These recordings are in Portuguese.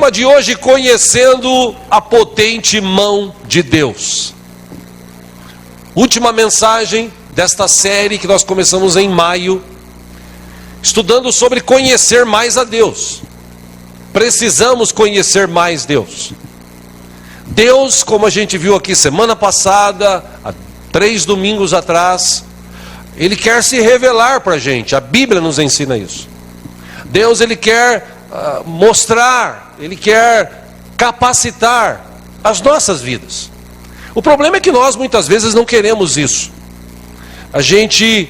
tema de hoje: conhecendo a potente mão de Deus. Última mensagem desta série que nós começamos em maio, estudando sobre conhecer mais a Deus. Precisamos conhecer mais Deus. Deus, como a gente viu aqui semana passada, há 3 domingos atrás, Ele quer se revelar para a gente. A Bíblia nos ensina isso. Deus, Ele quer mostrar, Ele quer capacitar as nossas vidas. O problema é que nós muitas vezes não queremos isso. A gente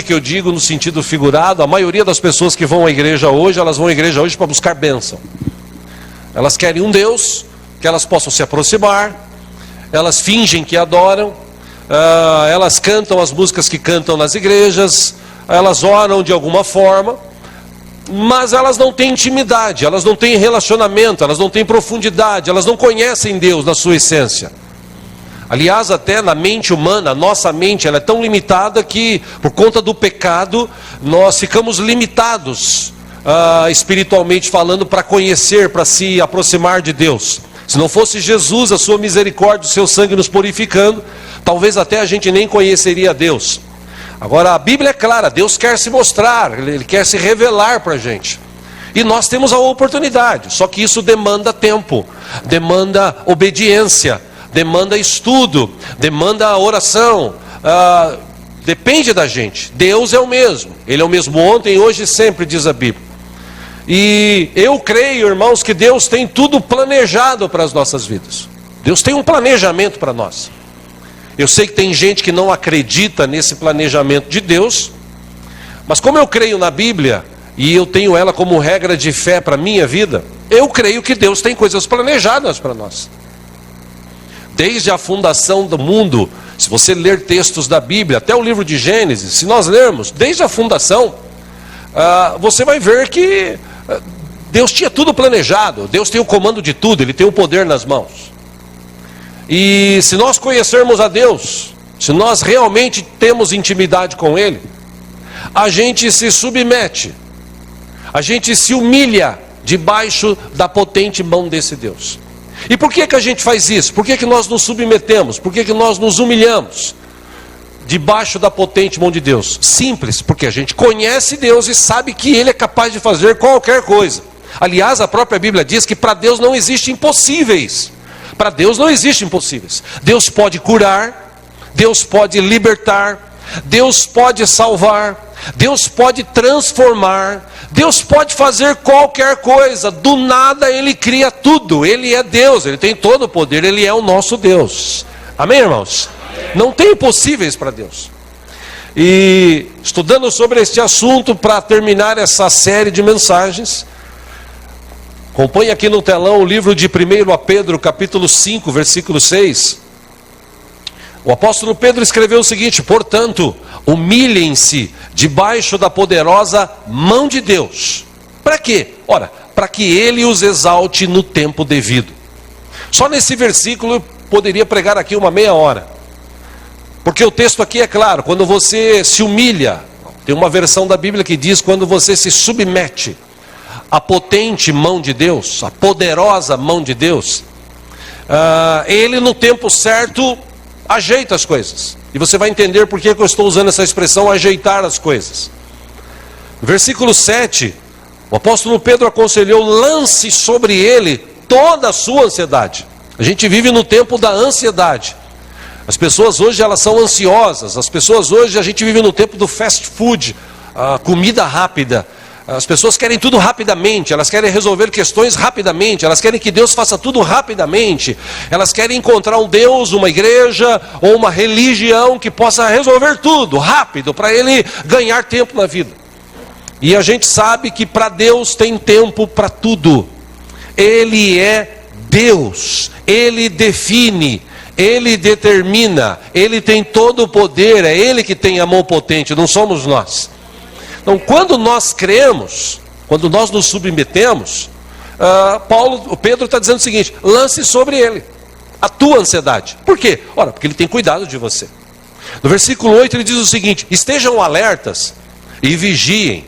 que eu digo no sentido figurado, a maioria das pessoas que vão à igreja hoje, elas vão à igreja hoje para buscar bênção. Elas querem um Deus que elas possam se aproximar, elas fingem que adoram, elas cantam as músicas que cantam nas igrejas, elas oram de alguma forma, mas elas não têm intimidade, elas não têm relacionamento, elas não têm profundidade, elas não conhecem Deus na sua essência. Aliás, até na mente humana, a nossa mente ela é tão limitada que, por conta do pecado, nós ficamos limitados, espiritualmente falando, para conhecer, para se aproximar de Deus. Se não fosse Jesus, a sua misericórdia, o seu sangue nos purificando, talvez até a gente nem conheceria a Deus. Agora, a Bíblia é clara, Deus quer se mostrar, Ele quer se revelar para a gente. E nós temos a oportunidade, só que isso demanda tempo, demanda obediência, demanda estudo, demanda oração, depende da gente. Deus é o mesmo, Ele é o mesmo ontem, hoje e sempre, diz a Bíblia. E eu creio, irmãos, que Deus tem tudo planejado para as nossas vidas. Deus tem um planejamento para nós. Eu sei que tem gente que não acredita nesse planejamento de Deus, mas como eu creio na Bíblia, e eu tenho ela como regra de fé para a minha vida, eu creio que Deus tem coisas planejadas para nós. Desde a fundação do mundo, se você ler textos da Bíblia, até o livro de Gênesis, se nós lermos, desde a fundação, você vai ver que Deus tinha tudo planejado, Deus tem o comando de tudo, Ele tem o poder nas mãos. E se nós conhecermos a Deus, se nós realmente temos intimidade com Ele, a gente se submete, a gente se humilha debaixo da potente mão desse Deus. E por que a gente faz isso? Por que nós nos submetemos? Por que nós nos humilhamos debaixo da potente mão de Deus? Simples, porque a gente conhece Deus e sabe que Ele é capaz de fazer qualquer coisa. Aliás, a própria Bíblia diz que para Deus não existem impossíveis. Para Deus não existem impossíveis. Deus pode curar, Deus pode libertar, Deus pode salvar, Deus pode transformar, Deus pode fazer qualquer coisa. Do nada Ele cria tudo. Ele é Deus, Ele tem todo o poder, Ele é o nosso Deus. Amém, irmãos? Não tem impossíveis para Deus. E estudando sobre este assunto, para terminar essa série de mensagens, acompanhe aqui no telão o livro de 1 Pedro, capítulo 5, versículo 6. O apóstolo Pedro escreveu o seguinte: portanto, humilhem-se debaixo da poderosa mão de Deus. Para quê? Ora, para que Ele os exalte no tempo devido. Só nesse versículo eu poderia pregar aqui uma meia hora. Porque o texto aqui é claro, quando você se humilha, tem uma versão da Bíblia que diz quando você se submete à potente mão de Deus, a poderosa mão de Deus, Ele no tempo certo ajeita as coisas. E você vai entender por que eu estou usando essa expressão, ajeitar as coisas. Versículo 7, o apóstolo Pedro aconselhou: lance sobre ele toda a sua ansiedade. A gente vive no tempo da ansiedade. As pessoas hoje elas são ansiosas. As pessoas hoje, a gente vive no tempo do fast food, a comida rápida. As pessoas querem tudo rapidamente, elas querem resolver questões rapidamente, elas querem que Deus faça tudo rapidamente, elas querem encontrar um Deus, uma igreja ou uma religião que possa resolver tudo rápido, para ele ganhar tempo na vida. E a gente sabe que para Deus tem tempo para tudo. Ele é Deus, Ele define, Ele determina, Ele tem todo o poder, é Ele que tem a mão potente, não somos nós. Então, quando nós cremos, quando nós nos submetemos, Pedro está dizendo o seguinte: lance sobre ele a tua ansiedade. Por quê? Ora, porque ele tem cuidado de você. No versículo 8 ele diz o seguinte: estejam alertas e vigiem.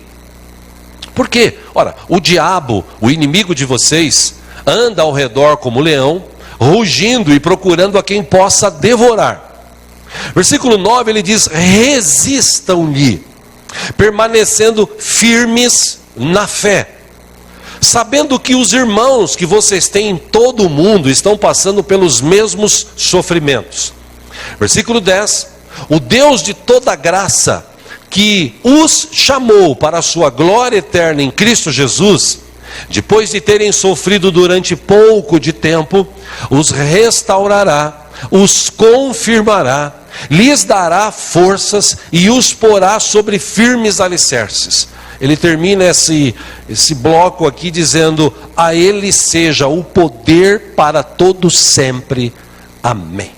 Por quê? Ora, o diabo, o inimigo de vocês, anda ao redor como leão, rugindo e procurando a quem possa devorar. Versículo 9, ele diz: resistam-lhe, permanecendo firmes na fé, sabendo que os irmãos que vocês têm em todo o mundo estão passando pelos mesmos sofrimentos. Versículo 10, o Deus de toda graça, que os chamou para a sua glória eterna em Cristo Jesus, depois de terem sofrido durante pouco de tempo, os restaurará, os confirmará, lhes dará forças e os porá sobre firmes alicerces. Ele termina esse bloco aqui dizendo: a ele seja o poder para todo sempre. Amém.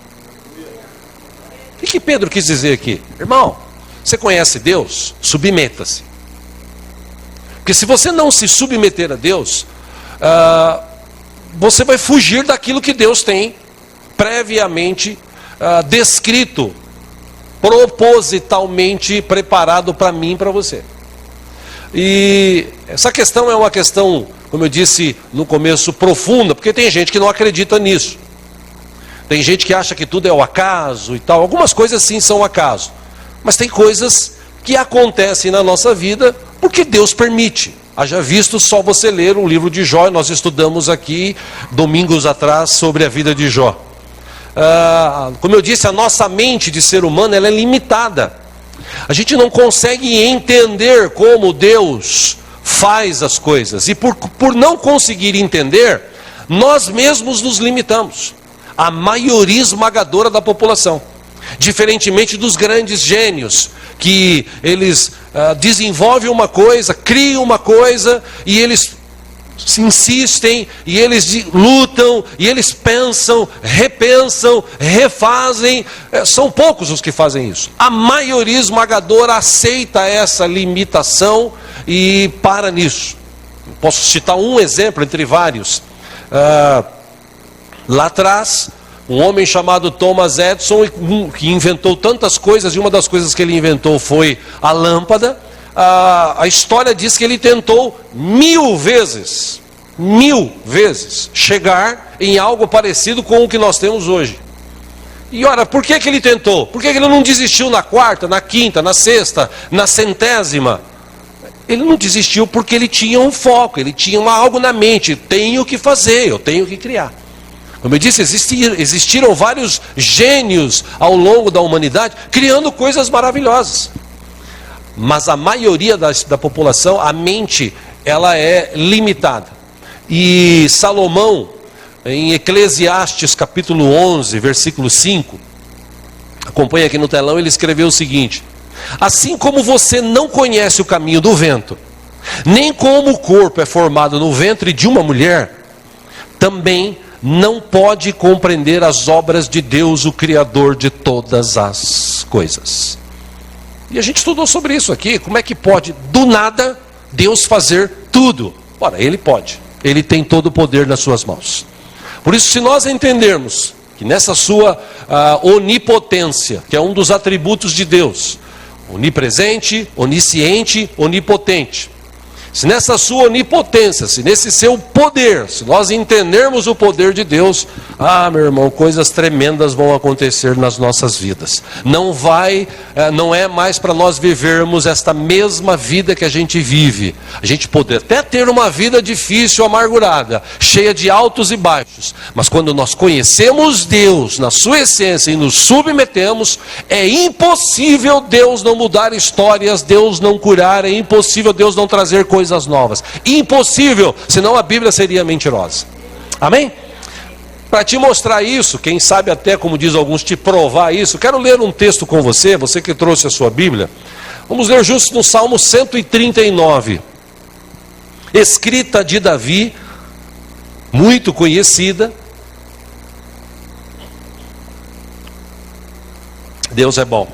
O que Pedro quis dizer aqui? Irmão, você conhece Deus? Submeta-se. Porque se você não se submeter a Deus, você vai fugir daquilo que Deus tem previamente descrito, propositalmente preparado para mim e para você. E essa questão é uma questão, como eu disse no começo, profunda, porque tem gente que não acredita nisso. Tem gente que acha que tudo é o acaso e tal. Algumas coisas sim são acaso, mas tem coisas que acontecem na nossa vida porque Deus permite. Haja visto só você ler o livro de Jó, nós estudamos aqui domingos atrás sobre a vida de Jó. Como eu disse, a nossa mente de ser humano ela é limitada. A gente não consegue entender como Deus faz as coisas. E por não conseguir entender, nós mesmos nos limitamos. A maioria esmagadora da população. Diferentemente dos grandes gênios, que eles desenvolvem uma coisa, criam uma coisa, e eles insistem, e eles lutam, e eles pensam, repensam, refazem. São poucos os que fazem isso. A maioria esmagadora aceita essa limitação e para nisso. Posso citar um exemplo entre vários. Lá atrás, um homem chamado Thomas Edison, que inventou tantas coisas, e uma das coisas que ele inventou foi a lâmpada. A história diz que ele tentou 1000 vezes chegar em algo parecido com o que nós temos hoje. E ora, por que ele tentou? Por que ele não desistiu na quarta, na quinta, na sexta, na 100ª? Ele não desistiu porque ele tinha um foco, ele tinha algo na mente: tenho que fazer, eu tenho que criar. Como eu disse, existiram vários gênios ao longo da humanidade criando coisas maravilhosas. Mas a maioria da população, a mente, ela é limitada. E Salomão, em Eclesiastes capítulo 11, versículo 5, acompanha aqui no telão, ele escreveu o seguinte: assim como você não conhece o caminho do vento, nem como o corpo é formado no ventre de uma mulher, também não pode compreender as obras de Deus, o Criador de todas as coisas. E a gente estudou sobre isso aqui. Como é que pode, do nada, Deus fazer tudo? Ora, Ele pode. Ele tem todo o poder nas suas mãos. Por isso, se nós entendermos que nessa sua onipotência, que é um dos atributos de Deus, onipresente, onisciente, onipotente, se nessa sua onipotência, se nesse seu poder, se nós entendermos o poder de Deus, meu irmão, coisas tremendas vão acontecer nas nossas vidas. Não é mais para nós vivermos esta mesma vida que a gente vive. A gente pode até ter uma vida difícil, amargurada, cheia de altos e baixos, mas quando nós conhecemos Deus na sua essência e nos submetemos, é impossível Deus não mudar histórias, Deus não curar, é impossível Deus não trazer coisas novas. Impossível, senão a Bíblia seria mentirosa. Amém? Para te mostrar isso, quem sabe até, como diz alguns, te provar isso, quero ler um texto com você, você que trouxe a sua Bíblia. Vamos ler juntos no Salmo 139, escrita de Davi, muito conhecida. Deus é bom.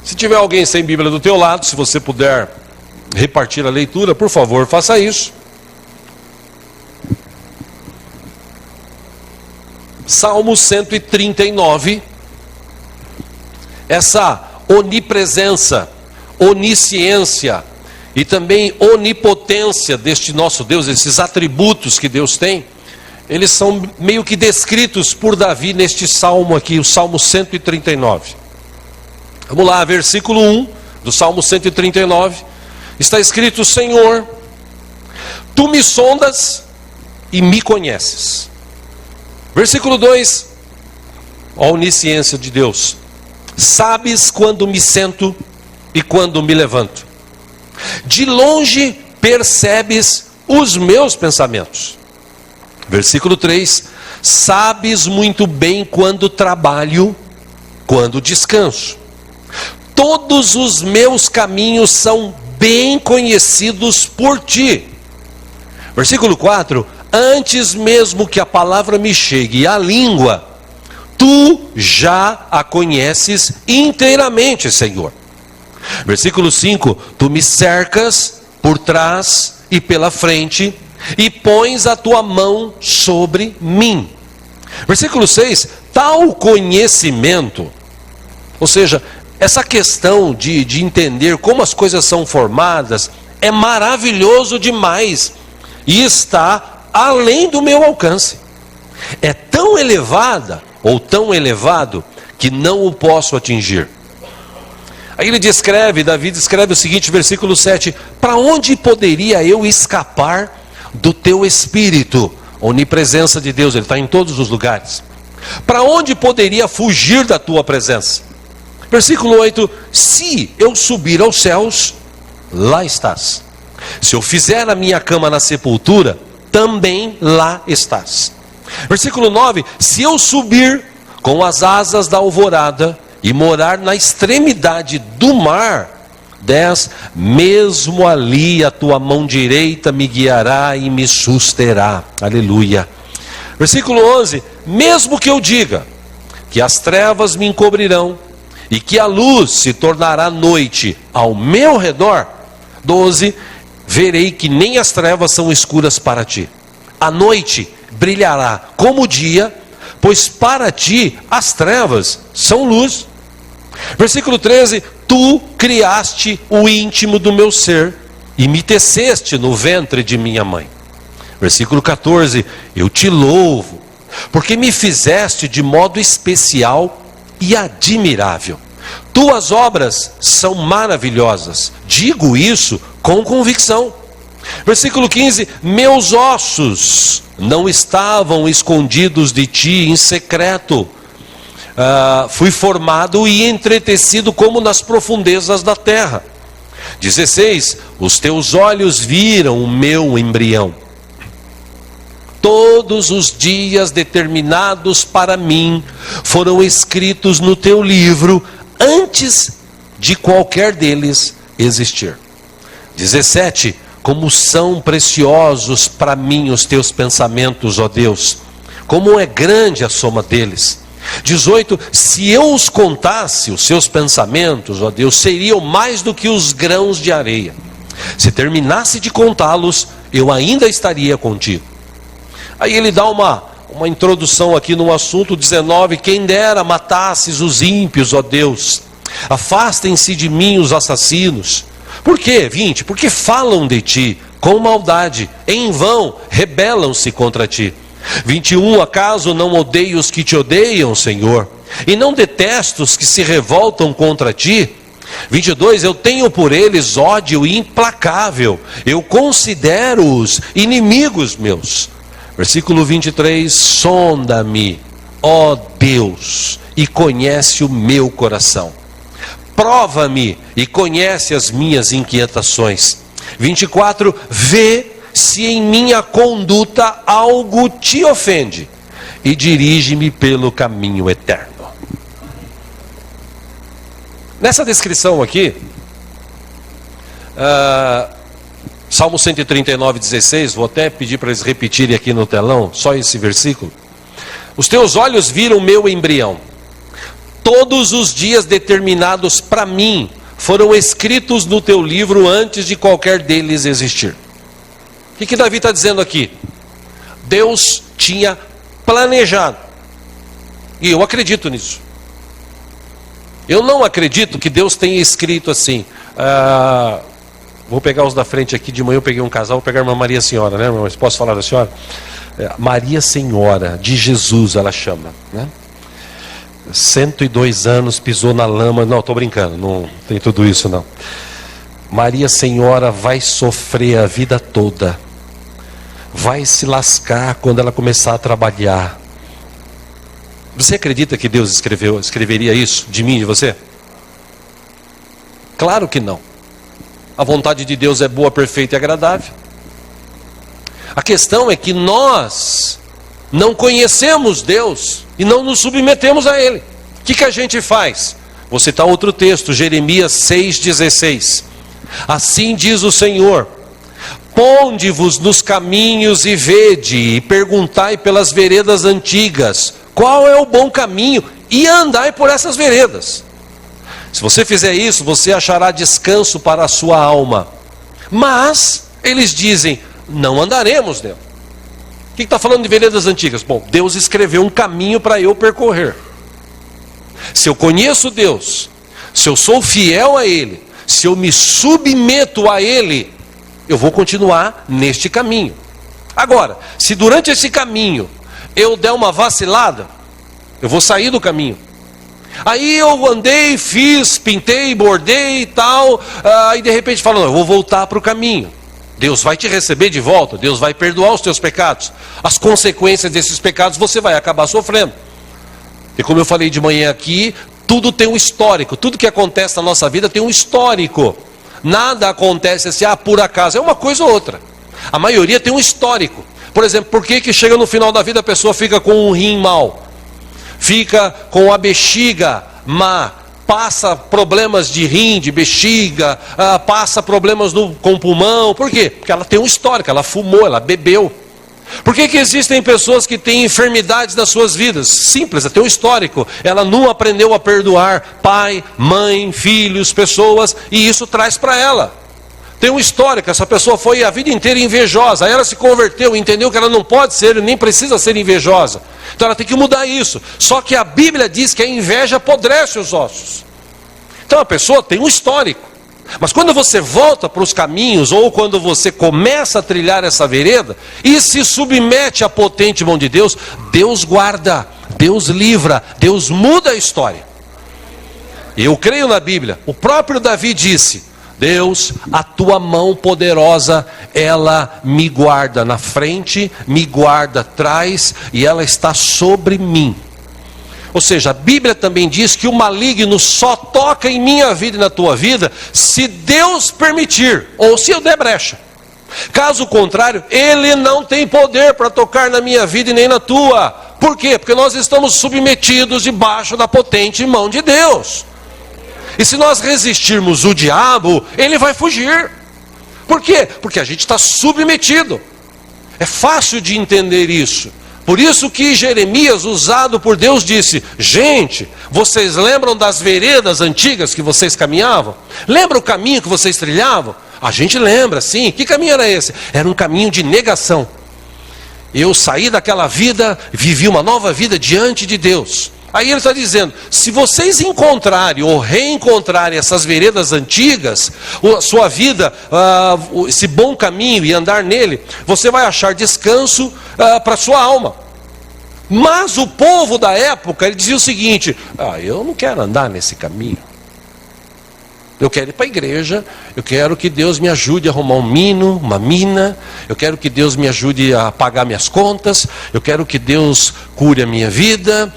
Se tiver alguém sem Bíblia do teu lado, se você puder repartir a leitura, por favor, faça isso. Salmo 139. Essa onipresença, onisciência e também onipotência deste nosso Deus, esses atributos que Deus tem, eles são meio que descritos por Davi neste salmo aqui, o Salmo 139. Vamos lá, versículo 1 do Salmo 139, está escrito: Senhor, tu me sondas e me conheces. Versículo 2, a onisciência de Deus: sabes quando me sento e quando me levanto. De longe percebes os meus pensamentos. Versículo 3, sabes muito bem quando trabalho, quando descanso. Todos os meus caminhos são bem conhecidos por ti. Versículo 4, antes mesmo que a palavra me chegue à língua, tu já a conheces inteiramente, Senhor. Versículo 5, tu me cercas por trás e pela frente, e pões a tua mão sobre mim. Versículo 6, tal conhecimento, ou seja, essa questão de entender como as coisas são formadas, é maravilhoso demais, e está além do meu alcance. É tão elevada, ou tão elevado, que não o posso atingir. Aí ele descreve, Davi descreve o seguinte, versículo 7, para onde poderia eu escapar do teu Espírito? Onipresença de Deus, ele está em todos os lugares. Para onde poderia fugir da tua presença? Versículo 8, se eu subir aos céus, lá estás. Se eu fizer a minha cama na sepultura, também lá estás. Versículo 9, se eu subir com as asas da alvorada e morar na extremidade do mar, 10, mesmo ali a tua mão direita me guiará e me susterá. Aleluia. Versículo 11, mesmo que eu diga que as trevas me encobrirão e que a luz se tornará noite ao meu redor, 12, verei que nem as trevas são escuras para ti. A noite brilhará como o dia, pois para ti as trevas são luz. Versículo 13, tu criaste o íntimo do meu ser e me teceste no ventre de minha mãe. Versículo 14, eu te louvo, porque me fizeste de modo especial e admirável. Tuas obras são maravilhosas, digo isso com convicção. Versículo 15, meus ossos não estavam escondidos de ti em secreto. Fui formado e entretecido como nas profundezas da terra. 16, os teus olhos viram o meu embrião. Todos os dias determinados para mim foram escritos no teu livro antes de qualquer deles existir. 17, como são preciosos para mim os teus pensamentos, ó Deus, como é grande a soma deles. 18, se eu os contasse, os seus pensamentos, ó Deus, seriam mais do que os grãos de areia. Se terminasse de contá-los, eu ainda estaria contigo. Aí ele dá uma introdução aqui no assunto. 19, quem dera matasses os ímpios, ó Deus, afastem-se de mim os assassinos. Por quê? 20, porque falam de ti com maldade, em vão rebelam-se contra ti. 21, acaso não odeio os que te odeiam, Senhor, e não detesto os que se revoltam contra ti? 22, eu tenho por eles ódio implacável, eu considero-os inimigos meus. Versículo 23, sonda-me, ó Deus, e conhece o meu coração. Prova-me e conhece as minhas inquietações. 24, vê se em minha conduta algo te ofende, e dirige-me pelo caminho eterno. Nessa descrição aqui, Salmo 139, 16, vou até pedir para eles repetirem aqui no telão, só esse versículo. Os teus olhos viram meu embrião. Todos os dias determinados para mim foram escritos no teu livro antes de qualquer deles existir. O que Davi está dizendo aqui? Deus tinha planejado. E eu acredito nisso. Eu não acredito que Deus tenha escrito assim, Vou pegar os da frente aqui. De manhã eu peguei um casal, vou pegar uma Maria Senhora, né, irmãos? Posso falar da senhora? Maria Senhora de Jesus, ela chama, né? 102 anos, pisou na lama. Não, estou brincando, não tem tudo isso não. Maria Senhora vai sofrer a vida toda, vai se lascar quando ela começar a trabalhar. Você acredita que Deus escreveria isso de mim e de você? Claro que não. A vontade de Deus é boa, perfeita e agradável. A questão é que nós não conhecemos Deus e não nos submetemos a Ele. O que a gente faz? Vou citar outro texto, Jeremias 6,16. Assim diz o Senhor: ponde-vos nos caminhos e vede, e perguntai pelas veredas antigas, qual é o bom caminho, e andai por essas veredas. Se você fizer isso, você achará descanso para a sua alma. Mas eles dizem: não andaremos nela. O que está falando de veredas antigas? Bom, Deus escreveu um caminho para eu percorrer. Se eu conheço Deus, se eu sou fiel a Ele, se eu me submeto a Ele, eu vou continuar neste caminho. Agora, se durante esse caminho eu der uma vacilada, eu vou sair do caminho. Aí eu andei, fiz, pintei, bordei e tal, aí de repente falo, não, eu vou voltar para o caminho. Deus vai te receber de volta, Deus vai perdoar os teus pecados. As consequências desses pecados você vai acabar sofrendo. E como eu falei de manhã aqui, tudo tem um histórico, tudo que acontece na nossa vida tem um histórico. Nada acontece assim, por acaso, é uma coisa ou outra. A maioria tem um histórico. Por exemplo, por que chega no final da vida a pessoa fica com um rim mau? Fica com a bexiga má, passa problemas de rim, de bexiga, passa problemas com o pulmão. Por quê? Porque ela tem um histórico, ela fumou, ela bebeu. Por que existem pessoas que têm enfermidades nas suas vidas? Simples, ela tem um histórico. Ela não aprendeu a perdoar pai, mãe, filhos, pessoas, e isso traz para ela. Tem um histórico, essa pessoa foi a vida inteira invejosa, aí ela se converteu, entendeu que ela não pode ser, nem precisa ser invejosa. Então ela tem que mudar isso. Só que a Bíblia diz que a inveja apodrece os ossos. Então a pessoa tem um histórico. Mas quando você volta para os caminhos, ou quando você começa a trilhar essa vereda, e se submete à potente mão de Deus, Deus guarda, Deus livra, Deus muda a história. Eu creio na Bíblia. O próprio Davi disse: Deus, a tua mão poderosa, ela me guarda na frente, me guarda atrás, e ela está sobre mim. Ou seja, a Bíblia também diz que o maligno só toca em minha vida e na tua vida se Deus permitir, ou se eu der brecha. Caso contrário, ele não tem poder para tocar na minha vida e nem na tua. Por quê? Porque nós estamos submetidos debaixo da potente mão de Deus. E se nós resistirmos o diabo, ele vai fugir. Por quê? Porque a gente está submetido. É fácil de entender isso. Por isso que Jeremias, usado por Deus, disse: gente, vocês lembram das veredas antigas que vocês caminhavam? Lembra o caminho que vocês trilhavam? A gente lembra, sim. Que caminho era esse? Era um caminho de negação. Eu saí daquela vida, vivi uma nova vida diante de Deus. Aí ele está dizendo: se vocês encontrarem ou reencontrarem essas veredas antigas, a sua vida, esse bom caminho e andar nele, você vai achar descanso para a sua alma. Mas o povo da época, ele dizia o seguinte: eu não quero andar nesse caminho. Eu quero ir para a igreja, eu quero que Deus me ajude a arrumar uma mina, eu quero que Deus me ajude a pagar minhas contas, eu quero que Deus cure a minha vida,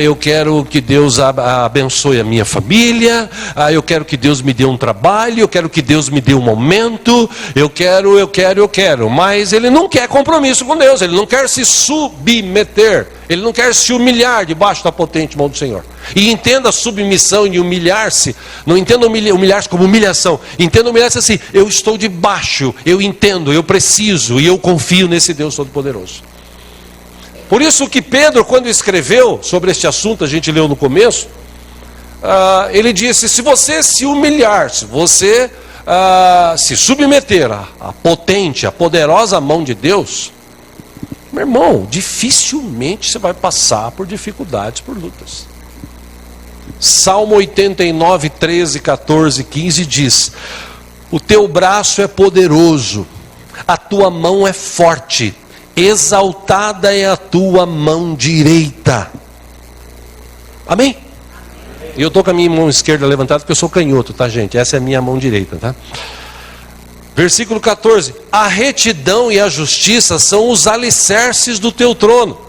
eu quero que Deus abençoe a minha família, eu quero que Deus me dê um trabalho, eu quero que Deus me dê um aumento, eu quero, mas ele não quer compromisso com Deus, ele não quer se submeter, ele não quer se humilhar debaixo da potente mão do Senhor. E entenda a submissão e humilhar-se, não entenda humilhar-se como humilhação, entenda humilhar-se assim: eu estou debaixo, eu entendo, eu preciso e eu confio nesse Deus Todo-Poderoso. Por isso que Pedro, quando escreveu sobre este assunto, a gente leu no começo, ele disse: se você se humilhar, se você se submeter à potente, à poderosa mão de Deus, meu irmão, dificilmente você vai passar por dificuldades, por lutas. Salmo 89, 13, 14, 15 diz: O teu braço é poderoso, a tua mão é forte, exaltada é a tua mão direita. Amém? E eu estou com a minha mão esquerda levantada porque eu sou canhoto, tá, gente? Essa é a minha mão direita, tá? Versículo 14: a retidão e a justiça são os alicerces do teu trono,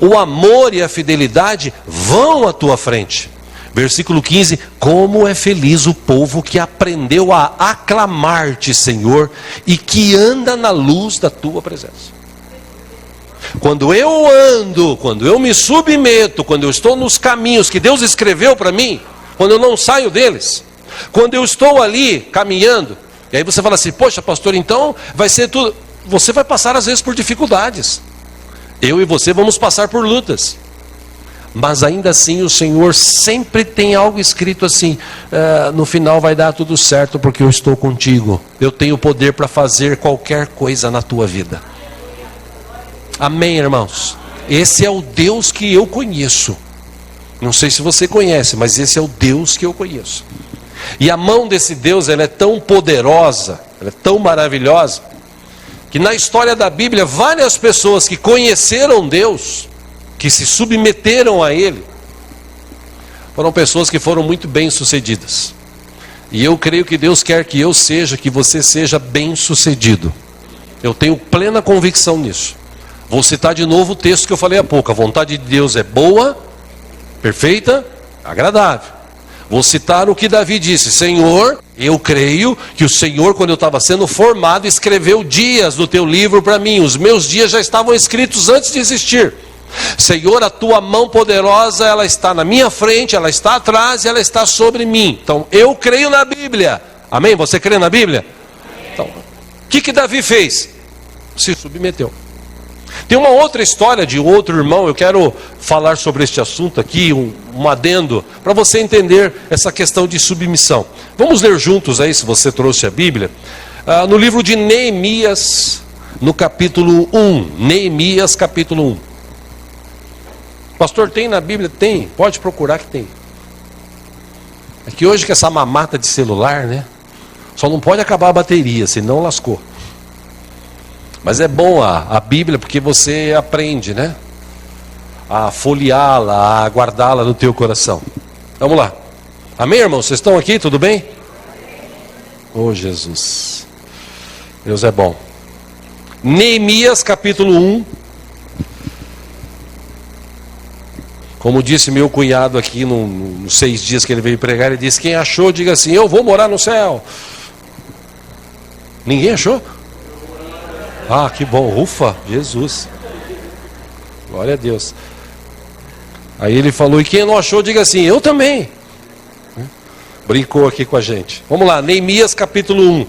o amor e a fidelidade vão à tua frente. Versículo 15: como é feliz o povo que aprendeu a aclamar-te, Senhor, e que anda na luz da tua presença. Quando eu ando, quando eu me submeto, quando eu estou nos caminhos que Deus escreveu para mim, quando eu não saio deles, quando eu estou ali caminhando, e aí você fala assim: poxa, pastor, então vai ser tudo. Você vai passar às vezes por dificuldades, eu e você vamos passar por lutas, mas ainda assim o Senhor sempre tem algo escrito assim: no final vai dar tudo certo porque eu estou contigo, eu tenho poder para fazer qualquer coisa na tua vida. Amém, irmãos? Esse é o Deus que eu conheço. Não sei se você conhece, mas esse é o Deus que eu conheço. E a mão desse Deus, ela é tão poderosa, ela é tão maravilhosa, que na história da Bíblia, várias pessoas que conheceram Deus, que se submeteram a Ele, foram pessoas que foram muito bem sucedidas. E eu creio que Deus quer que eu seja, que você seja bem sucedido. Eu tenho plena convicção nisso. Vou citar de novo o texto que eu falei há pouco: a vontade de Deus é boa, perfeita, agradável. Vou citar o que Davi disse: Senhor, eu creio que o Senhor, quando eu estava sendo formado, escreveu dias do teu livro para mim. Os meus dias já estavam escritos antes de existir. Senhor, a tua mão poderosa, ela está na minha frente, ela está atrás e ela está sobre mim. Então, eu creio na Bíblia. Amém? Você crê na Bíblia? Então, o que Davi fez? Se submeteu. Tem uma outra história de outro irmão, eu quero falar sobre este assunto aqui, um adendo, para você entender essa questão de submissão. Vamos ler juntos aí, se você trouxe a Bíblia, no livro de Neemias, no capítulo 1. Neemias, capítulo 1. Pastor, tem na Bíblia? Tem, pode procurar que tem. É que hoje com essa mamata de celular, né? Só não pode acabar a bateria, senão lascou. Mas é bom a Bíblia, porque você aprende, né? A folheá-la, a guardá-la no teu coração. Vamos lá. Amém, irmãos? Vocês estão aqui? Tudo bem? Oh, Jesus. Deus é bom. Neemias, capítulo 1. Como disse meu cunhado aqui nos 6 dias que ele veio pregar, ele disse: quem achou, diga assim: eu vou morar no céu. Ninguém achou? Ah, que bom, ufa, Jesus, glória a Deus. Aí ele falou: e quem não achou, diga assim: eu também. Brincou aqui com a gente. Vamos lá, Neemias capítulo 1.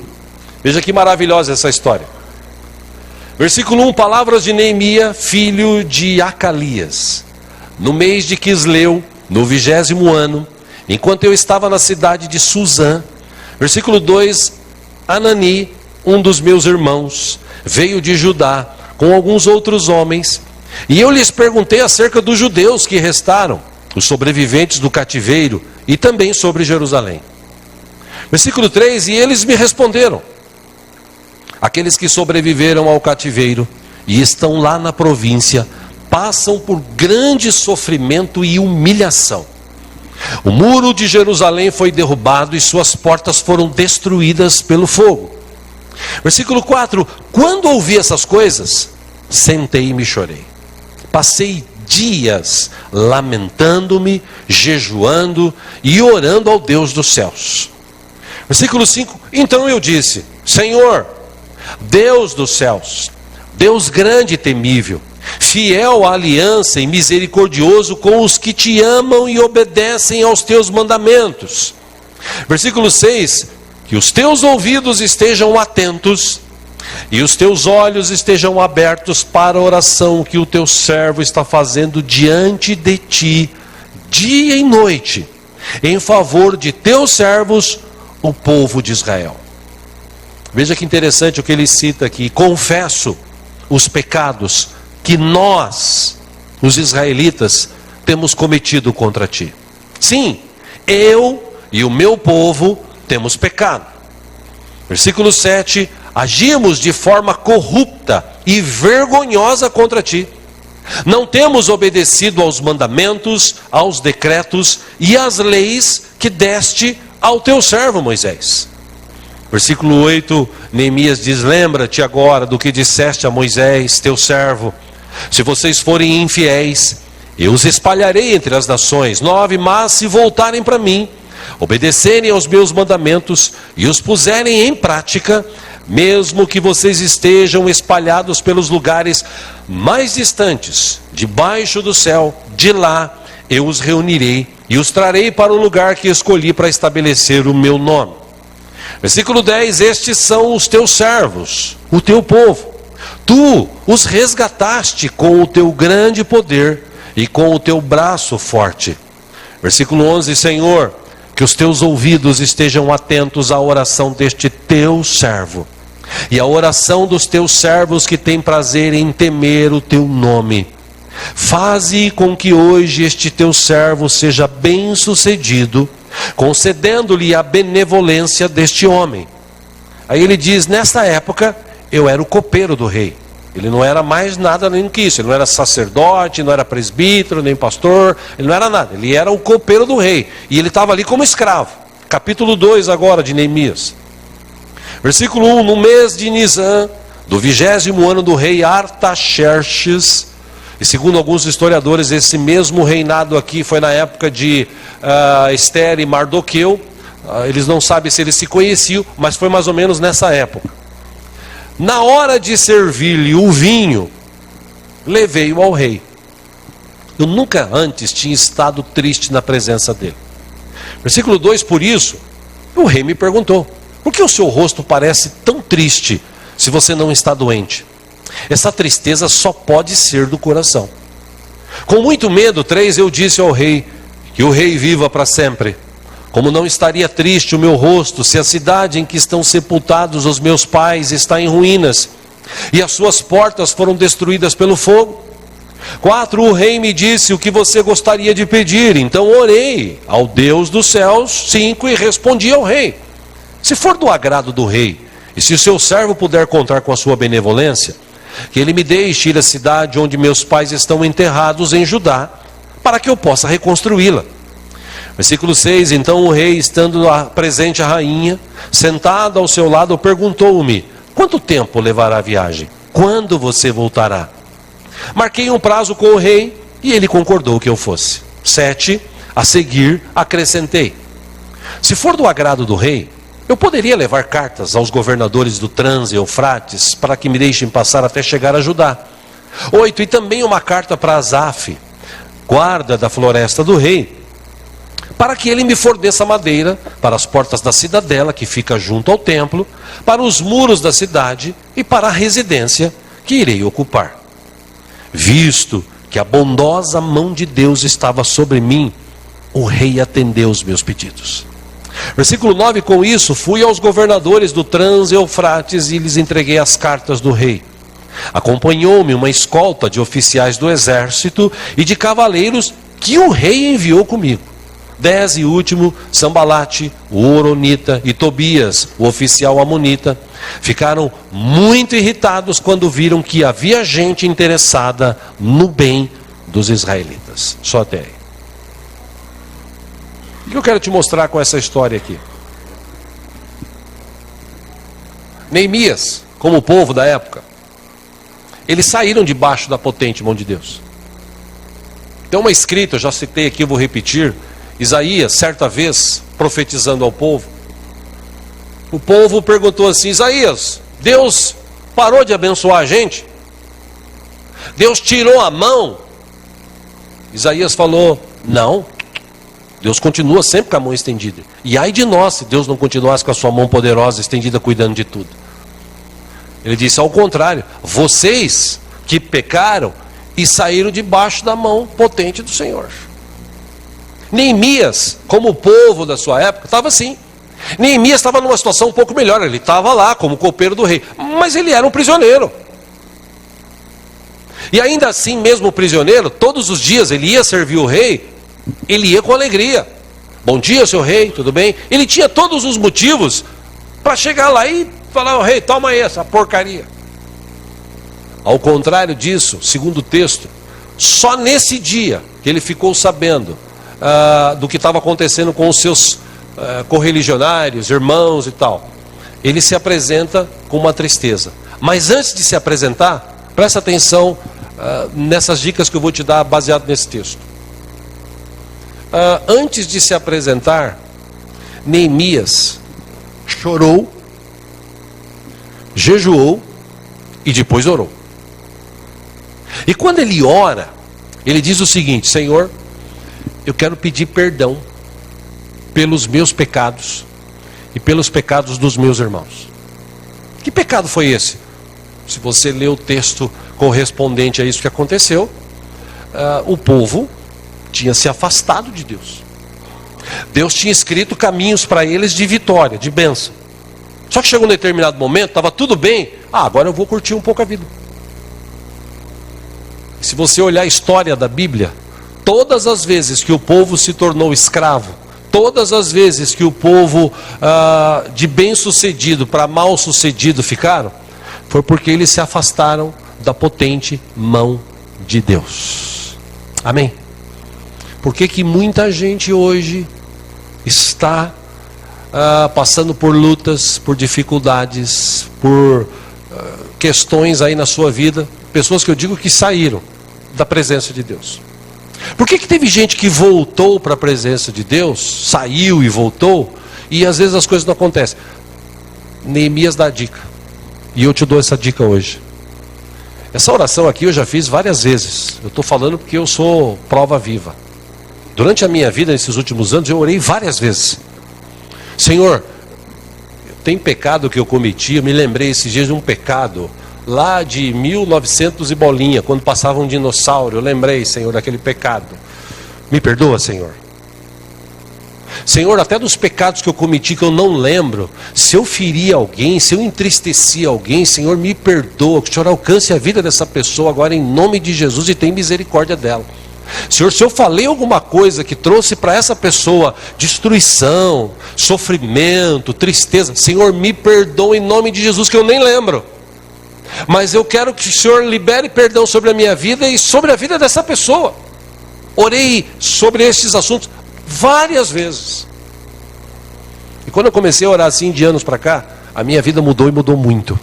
Veja que maravilhosa essa história. Versículo 1, palavras de Neemias, filho de Acalias. No mês de Quisleu, no 20º ano, enquanto eu estava na cidade de Suzã. Versículo 2, Anani, um dos meus irmãos, veio de Judá com alguns outros homens, e eu lhes perguntei acerca dos judeus que restaram, os sobreviventes do cativeiro, e também sobre Jerusalém. Versículo 3, e eles me responderam: aqueles que sobreviveram ao cativeiro e estão lá na província, passam por grande sofrimento e humilhação. O muro de Jerusalém foi derrubado e suas portas foram destruídas pelo fogo. Versículo 4, quando ouvi essas coisas, sentei-me e chorei. Passei dias lamentando-me, jejuando e orando ao Deus dos céus. Versículo 5, então eu disse: Senhor, Deus dos céus, Deus grande e temível, fiel à aliança e misericordioso com os que te amam e obedecem aos teus mandamentos. Versículo 6, que os teus ouvidos estejam atentos e os teus olhos estejam abertos para a oração que o teu servo está fazendo diante de ti, dia e noite, em favor de teus servos, o povo de Israel. Veja que interessante o que ele cita aqui: confesso os pecados que nós, os israelitas, temos cometido contra ti. Sim, eu e o meu povo temos pecado. Versículo 7, agimos de forma corrupta e vergonhosa contra ti. Não temos obedecido aos mandamentos, aos decretos e às leis que deste ao teu servo Moisés. Versículo 8, Neemias diz: lembra-te agora do que disseste a Moisés, teu servo. Se vocês forem infiéis, eu os espalharei entre as nações. 9, mas se voltarem para mim, obedecerem aos meus mandamentos e os puserem em prática, mesmo que vocês estejam espalhados pelos lugares mais distantes, debaixo do céu, de lá eu os reunirei e os trarei para o lugar que escolhi para estabelecer o meu nome. Versículo 10, estes são os teus servos, o teu povo. Tu os resgataste com o teu grande poder e com o teu braço forte. Versículo 11, Senhor, que os teus ouvidos estejam atentos à oração deste teu servo e à oração dos teus servos que têm prazer em temer o teu nome. Faze com que hoje este teu servo seja bem-sucedido, concedendo-lhe a benevolência deste homem. Aí ele diz: nesta época eu era o copeiro do rei. Ele não era mais nada nem que isso. Ele não era sacerdote, não era presbítero, nem pastor. Ele não era nada. Ele era o copeiro do rei. E ele estava ali como escravo. Capítulo 2 agora de Neemias. Versículo 1. No mês de Nisan, do 20º ano do rei Artaxerxes. E segundo alguns historiadores, esse mesmo reinado aqui foi na época de Ester e Mardoqueu. Eles não sabem se eles se conheciam, mas foi mais ou menos nessa época. Na hora de servir-lhe o vinho, levei-o ao rei. Eu nunca antes tinha estado triste na presença dele. Versículo 2, por isso, o rei me perguntou: por que o seu rosto parece tão triste se você não está doente? Essa tristeza só pode ser do coração. Com muito medo, 3, eu disse ao rei: que o rei viva para sempre. Como não estaria triste o meu rosto se a cidade em que estão sepultados os meus pais está em ruínas e as suas portas foram destruídas pelo fogo? 4, o rei me disse: o que você gostaria de pedir? Então orei ao Deus dos céus. 5, e respondi ao rei: se for do agrado do rei, e se o seu servo puder contar com a sua benevolência, que ele me deixe ir à cidade onde meus pais estão enterrados em Judá, para que eu possa reconstruí-la. Versículo 6, então o rei, estando presente a rainha, sentada ao seu lado, perguntou-me: quanto tempo levará a viagem? Quando você voltará? Marquei um prazo com o rei e ele concordou que eu fosse. 7, a seguir acrescentei: se for do agrado do rei, eu poderia levar cartas aos governadores do Trans-Eufrates para que me deixem passar até chegar a Judá. 8, e também uma carta para Asaf, guarda da floresta do rei, para que ele me forneça madeira para as portas da cidadela que fica junto ao templo, para os muros da cidade e para a residência que irei ocupar. Visto que a bondosa mão de Deus estava sobre mim, o rei atendeu os meus pedidos. Versículo 9, com isso fui aos governadores do Trans-Eufrates e lhes entreguei as cartas do rei. Acompanhou-me uma escolta de oficiais do exército e de cavaleiros que o rei enviou comigo. 10, e último, Sambalate, o Horonita, e Tobias, o oficial amonita, ficaram muito irritados quando viram que havia gente interessada no bem dos israelitas. Só até aí. O que eu quero te mostrar com essa história aqui? Neemias, como o povo da época, eles saíram debaixo da potente mão de Deus. Tem uma escrita, eu já citei aqui, eu vou repetir. Isaías, certa vez, profetizando ao povo, o povo perguntou assim: Isaías, Deus parou de abençoar a gente? Deus tirou a mão? Isaías falou: não, Deus continua sempre com a mão estendida. E ai de nós se Deus não continuasse com a sua mão poderosa estendida cuidando de tudo. Ele disse: ao contrário, vocês que pecaram e saíram debaixo da mão potente do Senhor. Neemias, como o povo da sua época, estava assim. Neemias estava numa situação um pouco melhor. Ele estava lá como copeiro do rei, mas ele era um prisioneiro. E ainda assim, mesmo prisioneiro, todos os dias ele ia servir o rei. Ele ia com alegria. Bom dia, seu rei, tudo bem? Ele tinha todos os motivos para chegar lá e falar: "O rei, toma aí essa porcaria". Ao contrário disso, segundo o texto, só nesse dia que ele ficou sabendo do que estava acontecendo com os seus correligionários, irmãos e tal, ele se apresenta com uma tristeza. Mas antes de se apresentar, presta atenção nessas dicas que eu vou te dar baseado nesse texto. Antes de se apresentar, Neemias chorou, jejuou e depois orou. E quando ele ora, ele diz o seguinte: Senhor, eu quero pedir perdão pelos meus pecados e pelos pecados dos meus irmãos. Que pecado foi esse? Se você ler o texto correspondente a isso que aconteceu, o povo tinha se afastado de Deus. Deus tinha escrito caminhos para eles de vitória, de bênção. Só que chegou um determinado momento, estava tudo bem, agora eu vou curtir um pouco a vida. Se você olhar a história da Bíblia, todas as vezes que o povo se tornou escravo, todas as vezes que o povo de bem-sucedido para mal-sucedido ficaram, foi porque eles se afastaram da potente mão de Deus. Amém? Por que muita gente hoje está passando por lutas, por dificuldades, por questões aí na sua vida? Pessoas que eu digo que saíram da presença de Deus. Por que teve gente que voltou para a presença de Deus, saiu e voltou, e às vezes as coisas não acontecem? Neemias dá a dica, e eu te dou essa dica hoje. Essa oração aqui eu já fiz várias vezes. Eu estou falando porque eu sou prova viva. Durante a minha vida, nesses últimos anos, eu orei várias vezes. Senhor, tem pecado que eu cometi. Eu me lembrei esses dias de um pecado lá de 1900 e bolinha, quando passava um dinossauro. Eu lembrei, Senhor, daquele pecado. Me perdoa, Senhor. Senhor, até dos pecados que eu cometi que eu não lembro, se eu feri alguém, se eu entristeci alguém, Senhor, me perdoa, que o Senhor alcance a vida dessa pessoa agora em nome de Jesus e tenha misericórdia dela. Senhor, se eu falei alguma coisa que trouxe para essa pessoa destruição, sofrimento, tristeza, Senhor, me perdoa em nome de Jesus, que eu nem lembro. Mas eu quero que o Senhor libere perdão sobre a minha vida e sobre a vida dessa pessoa. Orei sobre esses assuntos várias vezes. E quando eu comecei a orar assim de anos para cá, a minha vida mudou e mudou muito.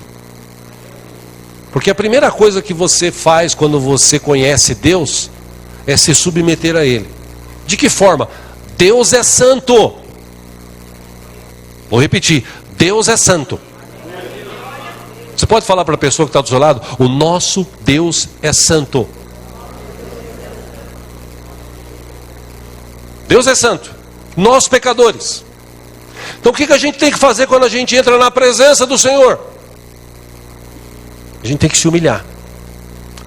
Porque a primeira coisa que você faz quando você conhece Deus é se submeter a Ele. De que forma? Deus é santo. Vou repetir, Deus é santo. Você pode falar para a pessoa que está do seu lado: o nosso Deus é santo. Deus é santo, nós pecadores. Então o que a gente tem que fazer quando a gente entra na presença do Senhor? A gente tem que se humilhar,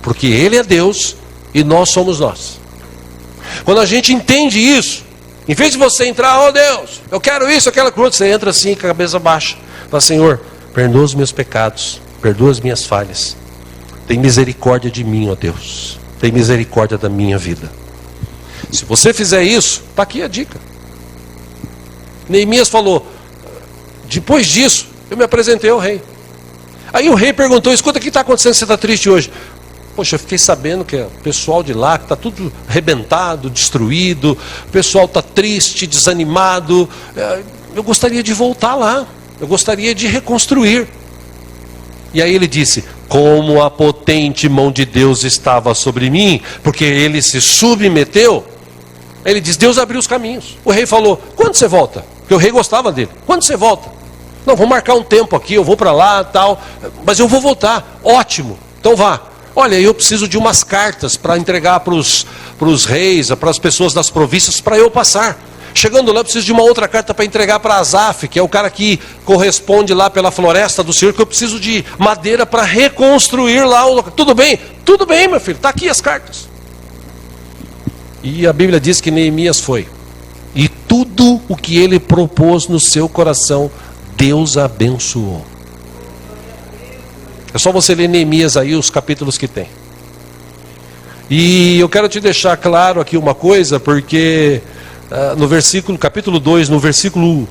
porque Ele é Deus e nós somos nós. Quando a gente entende isso, em vez de você entrar: oh Deus, eu quero isso, eu quero aquilo, você entra assim com a cabeça baixa, fala: Senhor, perdoa os meus pecados, perdoa as minhas falhas, tem misericórdia de mim, ó Deus, tem misericórdia da minha vida. Se você fizer isso, está aqui a dica. Neemias falou: depois disso, eu me apresentei ao rei. Aí o rei perguntou: escuta, o que está acontecendo, você está triste hoje? Poxa, eu fiquei sabendo que o pessoal de lá está tudo arrebentado, destruído, o pessoal está triste, desanimado, eu gostaria de voltar lá, eu gostaria de reconstruir. E aí ele disse: como a potente mão de Deus estava sobre mim, porque ele se submeteu. Ele diz: Deus abriu os caminhos. O rei falou: quando você volta? Porque o rei gostava dele. Quando você volta? Não, vou marcar um tempo aqui, eu vou para lá, tal, mas eu vou voltar. Ótimo, então vá. Olha, eu preciso de umas cartas para entregar para os reis, para as pessoas das províncias, para eu passar. Chegando lá, eu preciso de uma outra carta para entregar para Asaf, que é o cara que corresponde lá pela floresta do Senhor, que eu preciso de madeira para reconstruir lá o local. Tudo bem? Tudo bem, meu filho, está aqui as cartas. E a Bíblia diz que Neemias foi. E tudo o que ele propôs no seu coração, Deus abençoou. É só você ler Neemias aí, os capítulos que tem. E eu quero te deixar claro aqui uma coisa, porque no capítulo 2, no versículo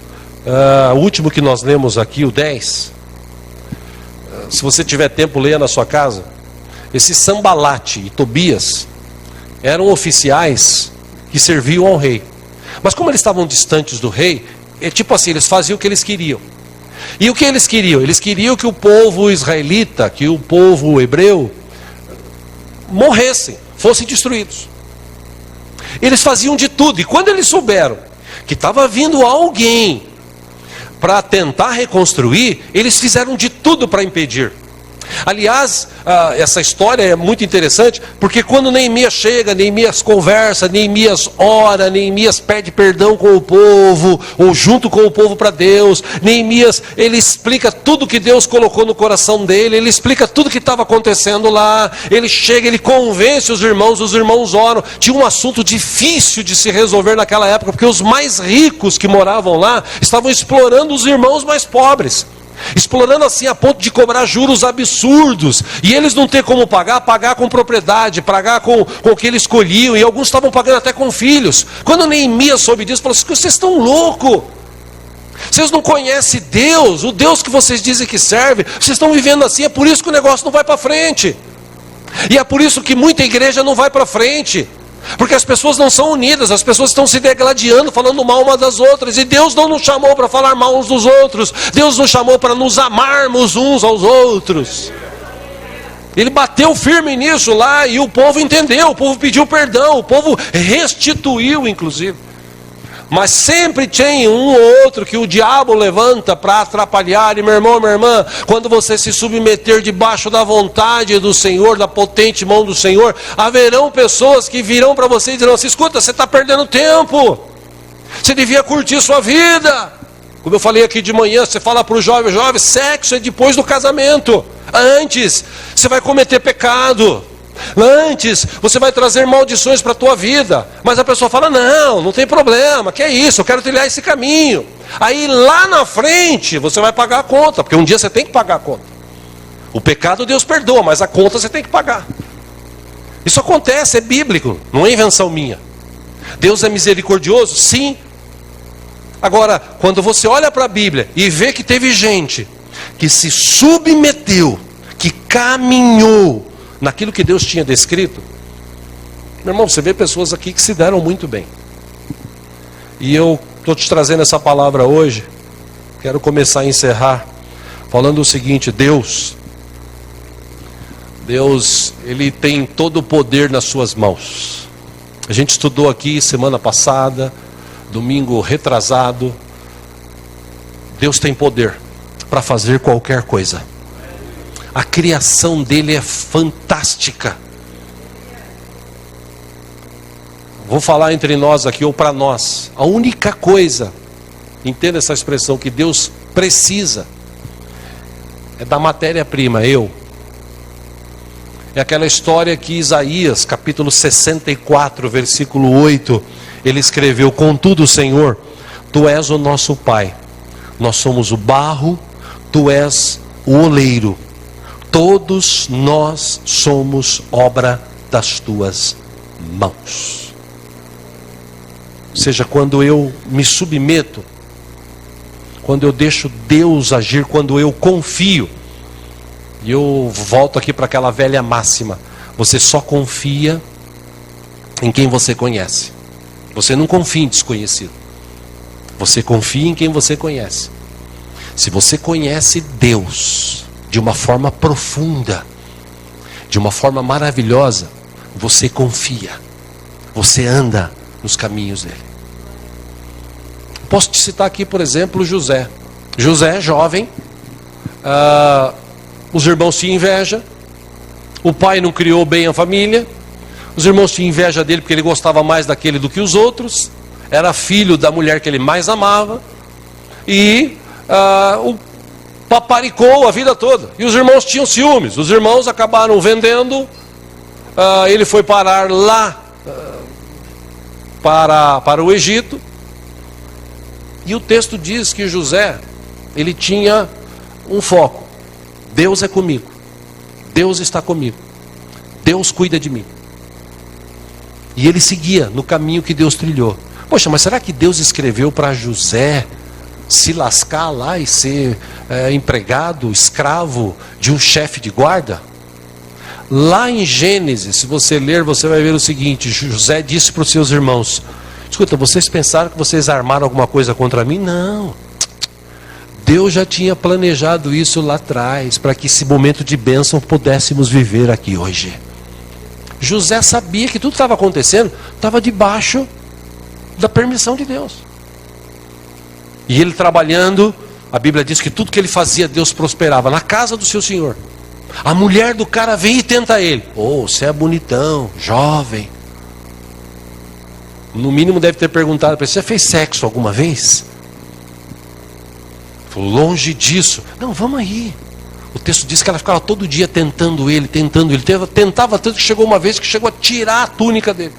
O último que nós lemos aqui, o 10. Se você tiver tempo, leia na sua casa. Esse Sambalate e Tobias eram oficiais que serviam ao rei. Mas como eles estavam distantes do rei, é tipo assim, eles faziam o que eles queriam. E o que eles queriam? Eles queriam que o povo israelita, que o povo hebreu, morressem, fossem destruídos. Eles faziam de tudo. E quando eles souberam que estava vindo alguém para tentar reconstruir, eles fizeram de tudo para impedir. Aliás, essa história é muito interessante, porque quando Neemias chega, Neemias conversa, Neemias ora, Neemias pede perdão com o povo, ou junto com o povo para Deus, Neemias, ele explica tudo que Deus colocou no coração dele, ele explica tudo que estava acontecendo lá, ele chega, ele convence os irmãos oram. Tinha um assunto difícil de se resolver naquela época, porque os mais ricos que moravam lá, estavam explorando os irmãos mais pobres. Explorando assim a ponto de cobrar juros absurdos, e eles não ter como pagar com propriedade, pagar com o que eles colhiam, e alguns estavam pagando até com filhos. Quando Neemias soube disso, falou assim: vocês estão loucos, vocês não conhecem Deus, o Deus que vocês dizem que serve, vocês estão vivendo assim, é por isso que o negócio não vai para frente, e é por isso que muita igreja não vai para frente, porque as pessoas não são unidas, as pessoas estão se degladiando, falando mal umas das outras, e Deus não nos chamou para falar mal uns dos outros, Deus nos chamou para nos amarmos uns aos outros. Ele bateu firme nisso lá, e o povo entendeu, o povo pediu perdão, o povo restituiu inclusive. Mas sempre tem um ou outro que o diabo levanta para atrapalhar. E meu irmão, minha irmã, quando você se submeter debaixo da vontade do Senhor, da potente mão do Senhor, haverão pessoas que virão para você e dirão assim: escuta, você está perdendo tempo, você devia curtir sua vida. Como eu falei aqui de manhã, você fala para o jovem: sexo é depois do casamento, antes você vai cometer pecado, antes você vai trazer maldições para a tua vida. Mas a pessoa fala: não tem problema, que é isso, eu quero trilhar esse caminho. Aí lá na frente você vai pagar a conta, porque um dia você tem que pagar a conta. O pecado Deus perdoa, mas a conta você tem que pagar. Isso acontece, é bíblico, não é invenção minha. Deus é misericordioso? Sim. Agora, quando você olha para a Bíblia e vê que teve gente que se submeteu, que caminhou naquilo que Deus tinha descrito, meu irmão, você vê pessoas aqui que se deram muito bem. E eu estou te trazendo essa palavra hoje, quero começar a encerrar falando o seguinte: Deus, Ele tem todo o poder nas suas mãos. A gente estudou aqui semana passada, domingo retrasado. Deus tem poder para fazer qualquer coisa. A criação dele é fantástica. Vou falar entre nós aqui, ou para nós. A única coisa, entenda essa expressão, que Deus precisa é da matéria-prima, É aquela história que Isaías, capítulo 64, versículo 8, ele escreveu: contudo, Senhor, Tu és o nosso Pai, nós somos o barro, Tu és o oleiro, todos nós somos obra das Tuas mãos. Ou seja, quando eu me submeto, quando eu deixo Deus agir, quando eu confio, e eu volto aqui para aquela velha máxima: você só confia em quem você conhece. Você não confia em desconhecido, você confia em quem você conhece. Se você conhece Deus de uma forma profunda, de uma forma maravilhosa, você confia, você anda nos caminhos dele. Posso te citar aqui, por exemplo, José. José, jovem, os irmãos tinham inveja, o pai não criou bem a família, os irmãos tinham inveja dele porque ele gostava mais daquele do que os outros, era filho da mulher que ele mais amava, e o paparicou a vida toda, e os irmãos tinham ciúmes. Os irmãos acabaram vendendo, ele foi parar lá para o Egito. E o texto diz que José, ele tinha um foco: Deus é comigo, Deus está comigo, Deus cuida de mim. E ele seguia no caminho que Deus trilhou. Poxa, mas será que Deus escreveu para José se lascar lá e ser empregado, escravo de um chefe de guarda? Lá em Gênesis, se você ler, você vai ver o seguinte: José disse para os seus irmãos: escuta, vocês pensaram que vocês armaram alguma coisa contra mim? Não. Deus já tinha planejado isso lá atrás, para que esse momento de bênção pudéssemos viver aqui hoje. José sabia que tudo que estava acontecendo estava debaixo da permissão de Deus. E ele trabalhando, a Bíblia diz que tudo que ele fazia, Deus prosperava. Na casa do seu senhor, a mulher do cara vem e tenta ele: você é bonitão, jovem. No mínimo deve ter perguntado para ele: você fez sexo alguma vez? Falou: longe disso. Não, vamos aí. O texto diz que ela ficava todo dia tentando ele. Tentava tanto que chegou uma vez que chegou a tirar a túnica dele.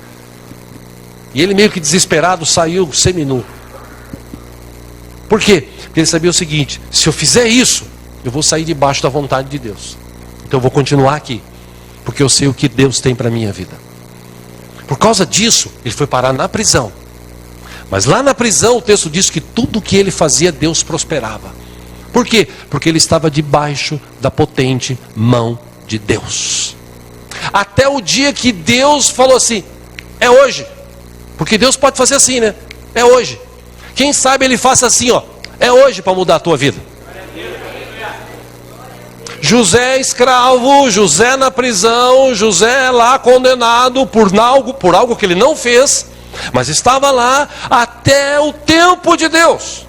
E ele, meio que desesperado, saiu seminu. Por quê? Porque ele sabia o seguinte: se eu fizer isso, eu vou sair debaixo da vontade de Deus. Então eu vou continuar aqui, porque eu sei o que Deus tem para a minha vida. Por causa disso, ele foi parar na prisão. Mas lá na prisão, o texto diz que tudo que ele fazia, Deus prosperava. Por quê? Porque ele estava debaixo da potente mão de Deus. Até o dia que Deus falou assim: é hoje. Porque Deus pode fazer assim, né? É hoje. Quem sabe ele faça assim, é hoje para mudar a tua vida. José escravo, José na prisão, José lá condenado por algo que ele não fez, mas estava lá até o tempo de Deus.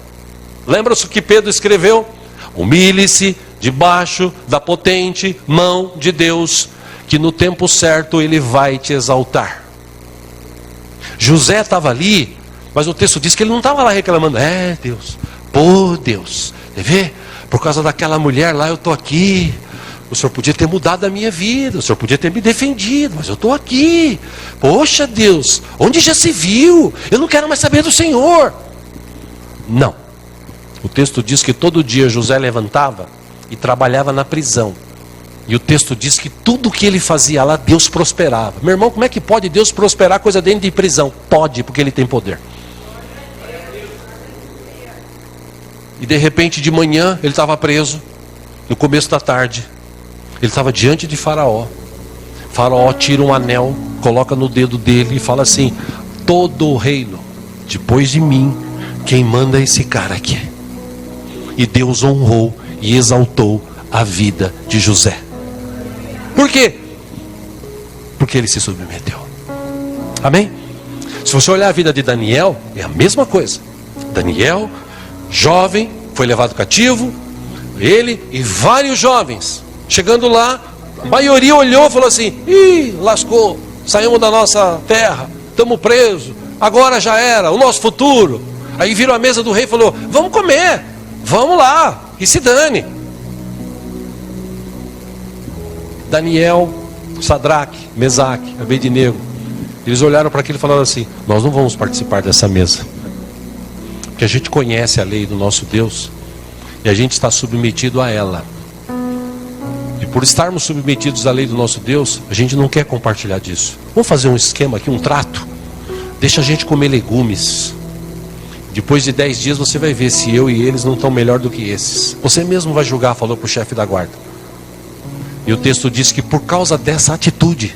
Lembra-se o que Pedro escreveu? Humilhe-se debaixo da potente mão de Deus, que no tempo certo ele vai te exaltar. José estava ali, mas o texto diz que ele não estava lá reclamando: Deus, Deus, quer ver? Por causa daquela mulher lá eu estou aqui. O Senhor podia ter mudado a minha vida, o Senhor podia ter me defendido, mas eu estou aqui. Poxa Deus, onde já se viu? Eu não quero mais saber do Senhor. Não. O texto diz que todo dia José levantava e trabalhava na prisão. E o texto diz que tudo que ele fazia lá, Deus prosperava. Meu irmão, como é que pode Deus prosperar coisa dentro de prisão? Pode, porque ele tem poder. E de repente, de manhã, ele estava preso. No começo da tarde, ele estava diante de Faraó. Faraó tira um anel, coloca no dedo dele e fala assim: todo o reino, depois de mim, quem manda é esse cara aqui. E Deus honrou e exaltou a vida de José. Por quê? Porque ele se submeteu. Amém? Se você olhar a vida de Daniel, é a mesma coisa. Daniel, jovem, foi levado cativo, ele e vários jovens. Chegando lá, a maioria olhou e falou assim: lascou, saímos da nossa terra, estamos presos, agora já era, o nosso futuro. Aí viram a mesa do rei e falou: vamos comer, vamos lá, e se dane. Daniel, Sadraque, Mesaque, Abednego, eles olharam para aquilo e falaram assim: nós não vamos participar dessa mesa, porque a gente conhece a lei do nosso Deus e a gente está submetido a ela. E por estarmos submetidos à lei do nosso Deus, a gente não quer compartilhar disso. Vamos fazer um esquema aqui, um trato. Deixa a gente comer legumes. Depois de 10 dias você vai ver se eu e eles não estão melhor do que esses. Você mesmo vai julgar, falou para o chefe da guarda. E o texto diz que por causa dessa atitude,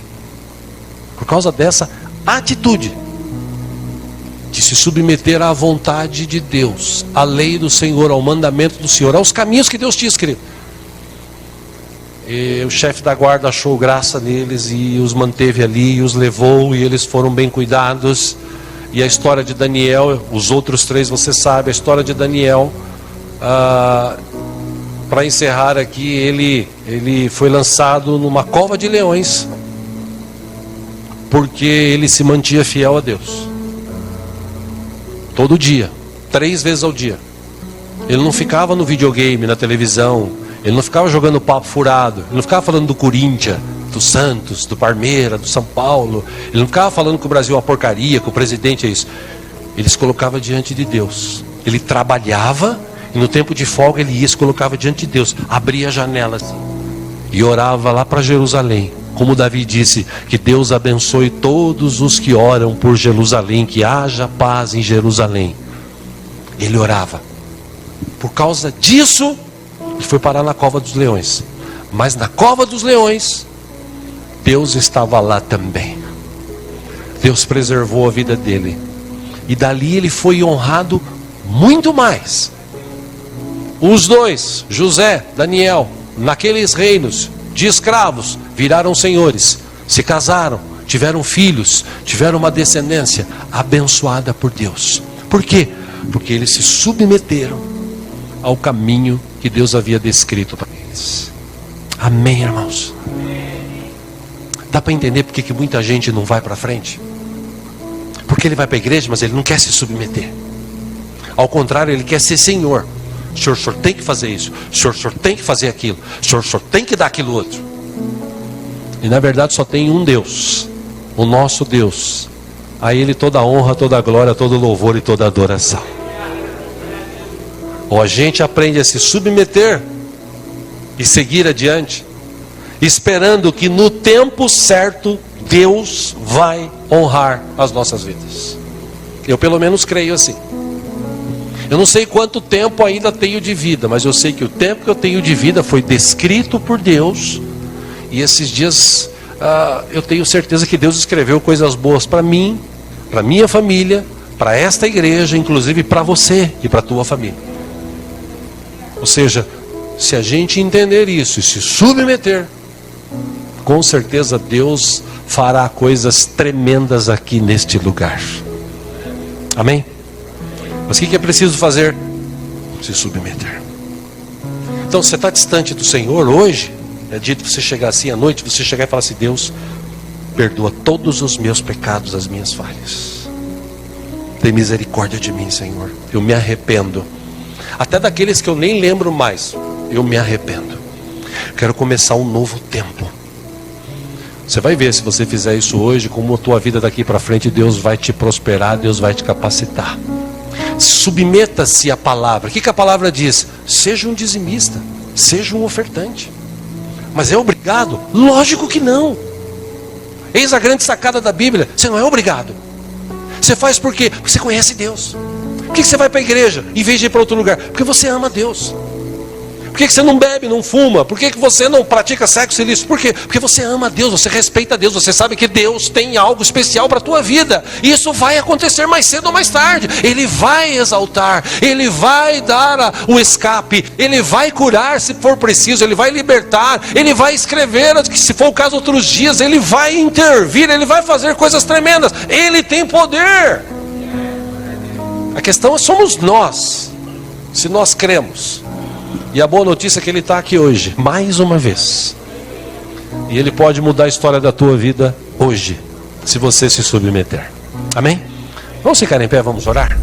de se submeter à vontade de Deus, à lei do Senhor, ao mandamento do Senhor, aos caminhos que Deus tinha escrito, e o chefe da guarda achou graça neles e os manteve ali, e os levou, e eles foram bem cuidados. E a história de Daniel, os outros 3 você sabe, a história de Daniel, para encerrar aqui, ele foi lançado numa cova de leões, porque ele se mantinha fiel a Deus. Todo dia, 3 vezes ao dia. Ele não ficava no videogame, na televisão, ele não ficava jogando papo furado, ele não ficava falando do Corinthians, do Santos, do Palmeiras, do São Paulo, ele não ficava falando que o Brasil é uma porcaria, que o presidente é isso. Ele se colocava diante de Deus, ele trabalhava, e no tempo de folga ele ia e se colocava diante de Deus, abria janelas e orava lá para Jerusalém. Como Davi disse, que Deus abençoe todos os que oram por Jerusalém, que haja paz em Jerusalém. Ele orava. por causa disso, ele foi parar na cova dos leões. Mas na cova dos leões, Deus estava lá também. Deus preservou a vida dele. E dali ele foi honrado muito mais. Os dois, José, Daniel, naqueles reinos de escravos, viraram senhores, se casaram, tiveram filhos, tiveram uma descendência abençoada por Deus. Por quê? Porque eles se submeteram ao caminho que Deus havia descrito para eles. Amém, irmãos? Dá para entender porque que muita gente não vai para frente? Porque ele vai para a igreja, mas ele não quer se submeter. Ao contrário, ele quer ser senhor. O senhor tem que fazer isso. O senhor tem que fazer aquilo. O senhor tem que dar aquilo outro. E na verdade só tem um Deus, o nosso Deus. A Ele toda a honra, toda a glória, todo o louvor e toda a adoração. Ou a gente aprende a se submeter e seguir adiante, esperando que no tempo certo Deus vai honrar as nossas vidas. Eu pelo menos creio assim. Eu não sei quanto tempo ainda tenho de vida, mas eu sei que o tempo que eu tenho de vida foi descrito por Deus. E esses dias eu tenho certeza que Deus escreveu coisas boas para mim, para minha família, para esta igreja, inclusive para você e para a tua família. Ou seja, se a gente entender isso e se submeter, com certeza Deus fará coisas tremendas aqui neste lugar. Amém? Mas o que é preciso fazer? Se submeter. Então, você está distante do Senhor hoje, é dito você chegar assim à noite, você chegar e falar assim: Deus, perdoa todos os meus pecados, as minhas falhas. Tem misericórdia de mim, Senhor. Eu me arrependo. Até daqueles que eu nem lembro mais, eu me arrependo. Quero começar um novo tempo. Você vai ver, se você fizer isso hoje, como a tua vida daqui para frente, Deus vai te prosperar, Deus vai te capacitar. Submeta-se à palavra. O que a palavra diz? Seja um dizimista, seja um ofertante. Mas é obrigado? Lógico que não. Eis a grande sacada da Bíblia: você não é obrigado. Você faz por quê? Porque você conhece Deus. Por que você vai para a igreja em vez de ir para outro lugar? Porque você ama Deus. Por que você não bebe, não fuma? Por que você não pratica sexo ilícito? Por quê? Porque você ama Deus, você respeita Deus, você sabe que Deus tem algo especial para a tua vida. E isso vai acontecer mais cedo ou mais tarde. Ele vai exaltar, Ele vai dar o escape, Ele vai curar se for preciso, Ele vai libertar, Ele vai escrever, se for o caso, outros dias, Ele vai intervir, Ele vai fazer coisas tremendas. Ele tem poder. A questão é somos nós, se nós cremos. E a boa notícia é que Ele está aqui hoje, mais uma vez. E Ele pode mudar a história da tua vida hoje, se você se submeter. Amém? Vamos ficar em pé, vamos orar?